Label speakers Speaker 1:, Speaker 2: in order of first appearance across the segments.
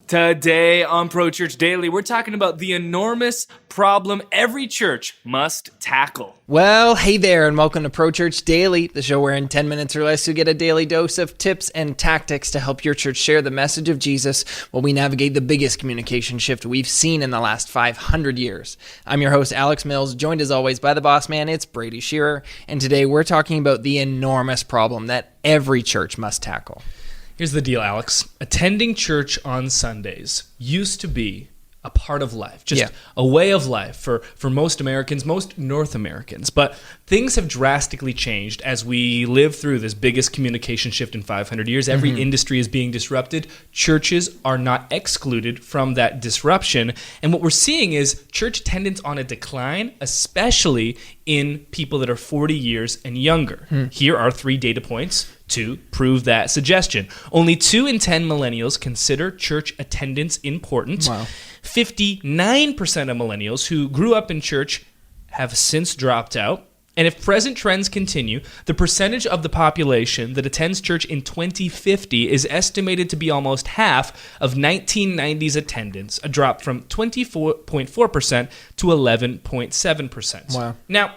Speaker 1: Today on Pro Church Daily, we're talking about the enormous problem every church must tackle.
Speaker 2: Well, hey there, and welcome to Pro Church Daily, the show where in 10 minutes or less you get a daily dose of tips and tactics to help your church share the message of Jesus while we navigate the biggest communication shift we've seen in the last 500 years. I'm your host, Alex Mills, joined as always by the boss man, it's Brady Shearer, and today we're talking about the enormous problem that every church must tackle.
Speaker 3: Here's the deal, Alex. Attending church on Sundays used to be a part of life, just a way of life for most Americans, most North Americans. But things have drastically changed as we live through this biggest communication shift in 500 years. Every industry is being disrupted. Churches are not excluded from that disruption. And what we're seeing is church attendance on a decline, especially in people that are 40 years and younger. Here are 3 data points to prove that suggestion. Only 2 in 10 millennials consider church attendance important.
Speaker 2: Wow.
Speaker 3: 59% of millennials who grew up in church have since dropped out. And if present trends continue, the percentage of the population that attends church in 2050 is estimated to be almost half of 1990's attendance, a drop from 24.4% to 11.7%.
Speaker 2: Wow.
Speaker 3: Now,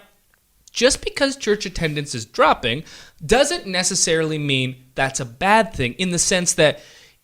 Speaker 3: just because church attendance is dropping doesn't necessarily mean that's a bad thing, in the sense that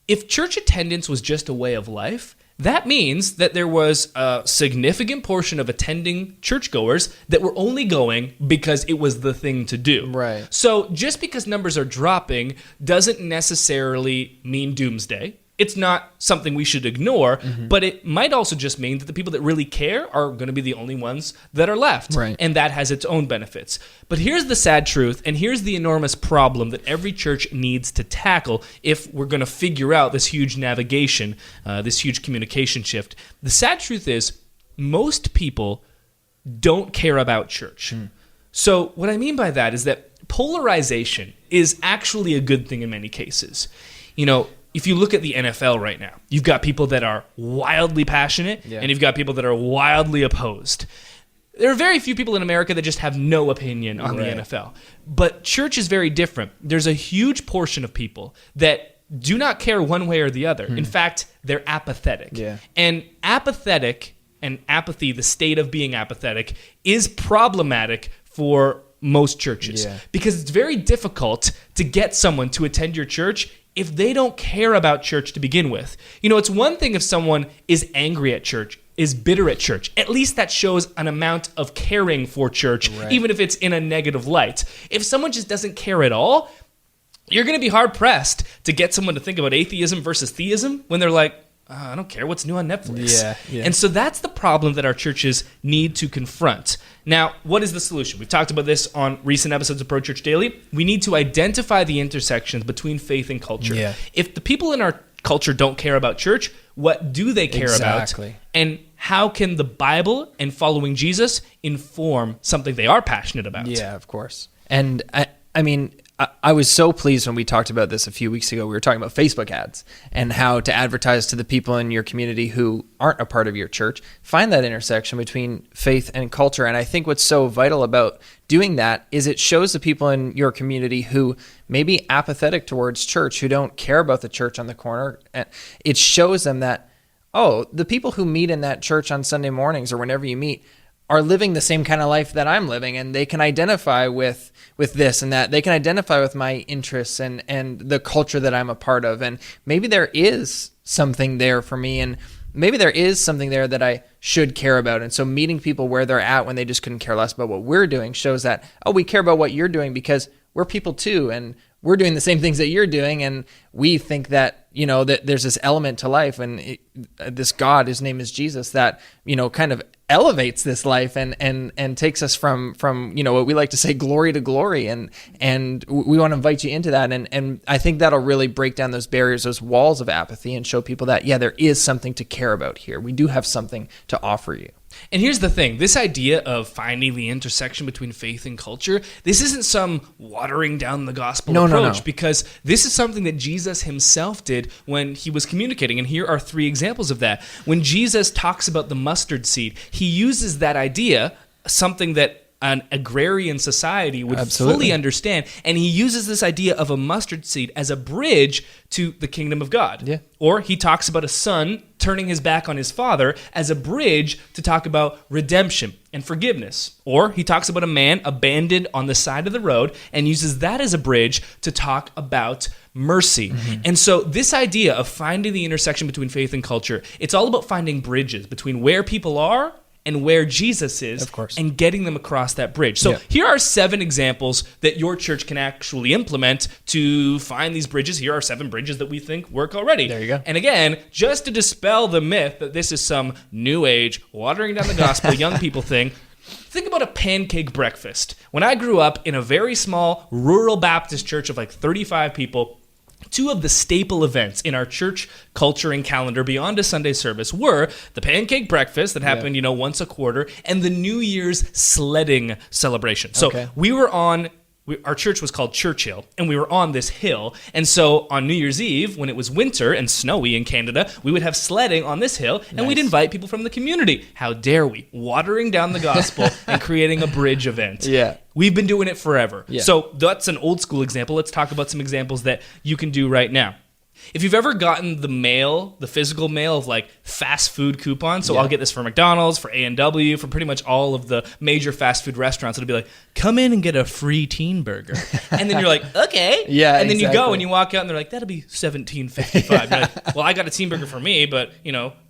Speaker 3: if church attendance was just a way of life, that means that there was a significant portion of attending churchgoers that were only going because it was the thing to do.
Speaker 2: Right.
Speaker 3: So just because numbers are dropping doesn't necessarily mean doomsday. It's not something we should ignore, but it might also just mean that the people that really care are going to be the only ones that are left.
Speaker 2: Right.
Speaker 3: And that has its own benefits. But here's the sad truth, and here's the enormous problem that every church needs to tackle if we're going to figure out this huge navigation, this huge communication shift. The sad truth is most people don't care about church. So what I mean by that is that polarization is actually a good thing in many cases. You know, if you look at the NFL right now, you've got people that are wildly passionate, and you've got people that are wildly opposed. There are very few people in America that just have no opinion on the NFL. But church is very different. There's a huge portion of people that do not care one way or the other. In fact, they're apathetic.
Speaker 2: Yeah.
Speaker 3: And apathetic and apathy, the state of being apathetic, is problematic for most churches. Because it's very difficult to get someone to attend your church if they don't care about church to begin with. You know, it's one thing if someone is angry at church, is bitter at church. At least that shows an amount of caring for church, even if it's in a negative light. If someone just doesn't care at all, you're going to be hard-pressed to get someone to think about atheism versus theism when they're like, I don't care what's new on Netflix. And so that's the problem that our churches need to confront. Now, what is the solution? We've talked about this on recent episodes of Pro Church Daily. We need to identify the intersections between faith and culture. If the people in our culture don't care about church, what do they care about? And how can the Bible and following Jesus inform something they are passionate about?
Speaker 2: Yeah, of course. And I mean, I was so pleased when we talked about this a few weeks ago. We were talking about Facebook ads and how to advertise to the people in your community who aren't a part of your church. Find that intersection between faith and culture. And I think what's so vital about doing that is it shows the people in your community who may be apathetic towards church, who don't care about the church on the corner. It shows them that, oh, the people who meet in that church on Sunday mornings or whenever you meet are living the same kind of life that I'm living, and they can identify with this and that. They can identify with my interests and the culture that I'm a part of. And maybe there is something there for me, and maybe there is something there that I should care about. And so meeting people where they're at when they just couldn't care less about what we're doing shows that, oh, we care about what you're doing because we're people too, and we're doing the same things that you're doing, and we think that, you know, that there's this element to life, and this God, his name is Jesus, that, you know, kind of elevates this life and takes us from you know what we like to say, glory to glory, and we want to invite you into that, and I think that'll really break down those barriers, those walls of apathy, and show people that there is something to care about here. We do have something to offer you.
Speaker 3: And here's the thing, this idea of finding the intersection between faith and culture, this isn't some watering down the gospel approach, because this is something that Jesus himself did when he was communicating. And here are 3 examples of that. When Jesus talks about the mustard seed, he uses that idea, something that an agrarian society would
Speaker 2: Absolutely.
Speaker 3: fully understand. And he uses this idea of a mustard seed as a bridge to the kingdom of God.
Speaker 2: Yeah.
Speaker 3: Or he talks about a son turning his back on his father as a bridge to talk about redemption and forgiveness. Or he talks about a man abandoned on the side of the road and uses that as a bridge to talk about mercy. And so this idea of finding the intersection between faith and culture, it's all about finding bridges between where people are and where Jesus is,
Speaker 2: Of course.
Speaker 3: and getting them across that bridge. So
Speaker 2: Yeah.
Speaker 3: here are 7 examples that your church can actually implement to find these bridges. Here are 7 bridges that we think work already.
Speaker 2: There you go.
Speaker 3: And again, just to dispel the myth that this is some new age, watering down the gospel, young people thing, think about a pancake breakfast. When I grew up in a very small rural Baptist church of like 35 people, 2 of the staple events in our church culture and calendar beyond a Sunday service were the pancake breakfast that happened, once a quarter, and the New Year's sledding celebration. So
Speaker 2: Okay.
Speaker 3: our church was called Churchill, and we were on this hill. And so on New Year's Eve, when it was winter and snowy in Canada, we would have sledding on this hill, and we'd invite people from the community. How dare we? Watering down the gospel and creating a bridge event.
Speaker 2: Yeah.
Speaker 3: We've been doing it forever.
Speaker 2: Yeah.
Speaker 3: So that's an old school example. Let's talk about some examples that you can do right now. If you've ever gotten the mail, the physical mail of like fast food coupons, so
Speaker 2: Yeah.
Speaker 3: I'll get this for McDonald's, for A&W, for pretty much all of the major fast food restaurants. It'll be like, come in and get a free teen burger. And then you're like, okay.
Speaker 2: Yeah,
Speaker 3: And then you go
Speaker 2: exactly.
Speaker 3: and you walk out and they're like, that'll be $17.55. You're like, well, I got a teen burger for me, but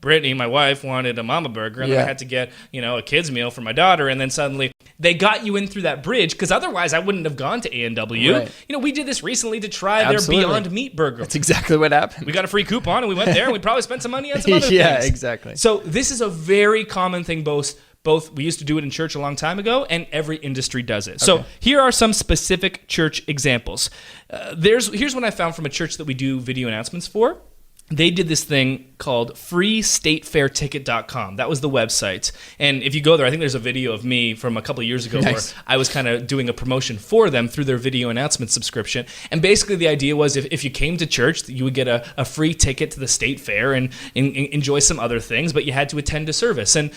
Speaker 3: Brittany, my wife, wanted a mama burger, and then I
Speaker 2: Yeah.
Speaker 3: had to get, a kid's meal for my daughter, and then suddenly they got you in through that bridge, because otherwise I wouldn't have gone to A&W.
Speaker 2: Right.
Speaker 3: We did this recently to try
Speaker 2: Absolutely.
Speaker 3: their Beyond Meat burger.
Speaker 2: That's exactly what happened.
Speaker 3: We got a free coupon and we went there and we probably spent some money on some other
Speaker 2: Yeah,
Speaker 3: things.
Speaker 2: exactly.
Speaker 3: So this is a very common thing. Both we used to do it in church a long time ago, and every industry does it. So here are some specific church examples. Here's one I found from a church that we do video announcements for. They did this thing called freestatefairticket.com. That was the website. And if you go there, I think there's a video of me from a couple of years ago
Speaker 2: Nice.
Speaker 3: where I was kind of doing a promotion for them through their video announcement subscription. And basically the idea was if you came to church, you would get a free ticket to the state fair and enjoy some other things, but you had to attend a service. And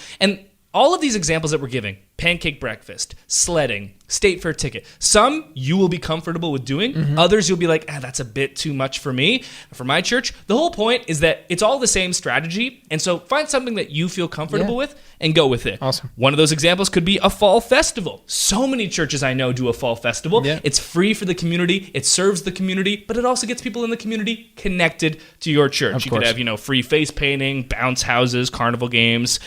Speaker 3: all of these examples that we're giving, pancake breakfast, sledding, state fair ticket, some you will be comfortable with doing. Others you'll be like, that's a bit too much for me. For my church, the whole point is that it's all the same strategy. And so find something that you feel comfortable with and go with it.
Speaker 2: Awesome.
Speaker 3: One of those examples could be a fall festival. So many churches I know do a fall festival.
Speaker 2: Yeah.
Speaker 3: It's free for the community. It serves the community, but it also gets people in the community connected to your church.
Speaker 2: Of
Speaker 3: You
Speaker 2: course.
Speaker 3: could have, free face painting, bounce houses, carnival games.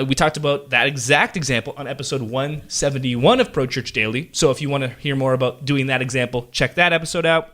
Speaker 3: We talked about that exact example on episode 171 of Pro Church Daily. So if you want to hear more about doing that example, check that episode out.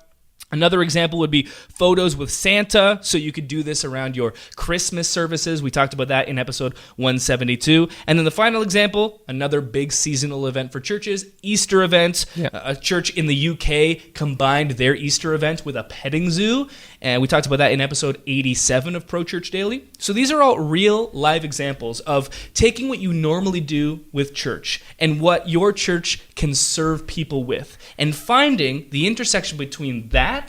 Speaker 3: Another example would be photos with Santa. So you could do this around your Christmas services. We talked about that in episode 172. And then the final example, another big seasonal event for churches, Easter event.
Speaker 2: Yeah.
Speaker 3: A church in the UK combined their Easter event with a petting zoo. And we talked about that in episode 87 of Pro Church Daily. So these are all real live examples of taking what you normally do with church and what your church can serve people with, and finding the intersection between that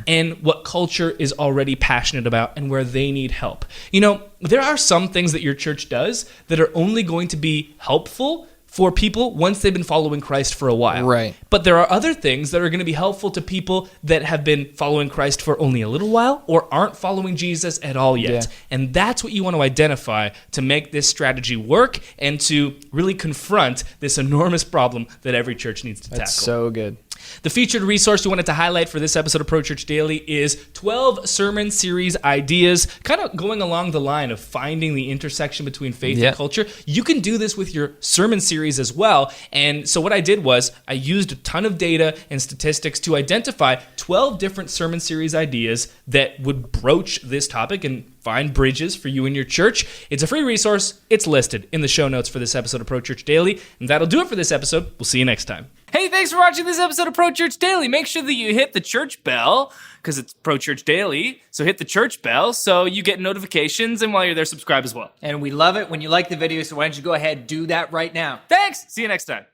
Speaker 3: and what culture is already passionate about and where they need help. There are some things that your church does that are only going to be helpful for people once they've been following Christ for a while.
Speaker 2: Right.
Speaker 3: But there are other things that are going to be helpful to people that have been following Christ for only a little while or aren't following Jesus at all yet.
Speaker 2: Yeah.
Speaker 3: And that's what you want to identify to make this strategy work and to really confront this enormous problem that every church needs to tackle.
Speaker 2: That's so good.
Speaker 3: The featured resource we wanted to highlight for this episode of Pro Church Daily is 12 sermon series ideas, kind of going along the line of finding the intersection between faith and culture. You can do this with your sermon series as well. And so what I did was I used a ton of data and statistics to identify 12 different sermon series ideas that would broach this topic and find bridges for you and your church. It's a free resource. It's listed in the show notes for this episode of Pro Church Daily. And that'll do it for this episode. We'll see you next time.
Speaker 1: Hey, thanks for watching this episode of Pro Church Daily. Make sure that you hit the church bell, because it's Pro Church Daily. So hit the church bell so you get notifications, and while you're there, subscribe as well.
Speaker 4: And we love it when you like the video, so why don't you go ahead and do that right now.
Speaker 1: Thanks. See you next time.